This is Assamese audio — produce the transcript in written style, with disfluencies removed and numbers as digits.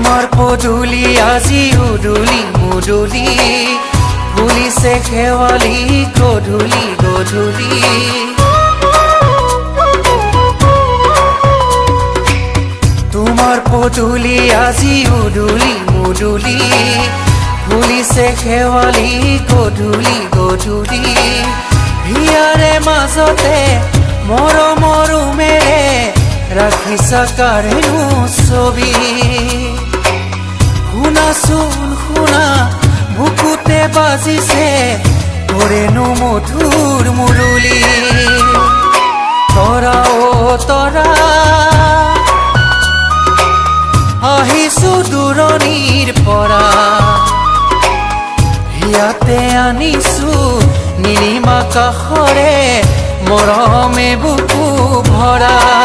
তোমাৰ পদূলি আজি উদুলি মুদুলি ফুলিছে শেৱালি গধূলি গধূলি তোমাৰ পদূলি আজি উদুলি মুদুলি ফুলিছে শেৱালি গধূলি গধূলি হিয়াৰে মাজতে মৰমৰ উমেৰে ৰাখিছা কাৰেনো ছবি শুনাচোন শুনা বুকুতে বাজিছে তোৰেনো মধুৰ মুৰলী তৰা অ তৰা আহিছো দূৰণিৰ পৰা ইয়াতে আনিছো নীলিমা কাষৰে মৰমে বুকু ভৰা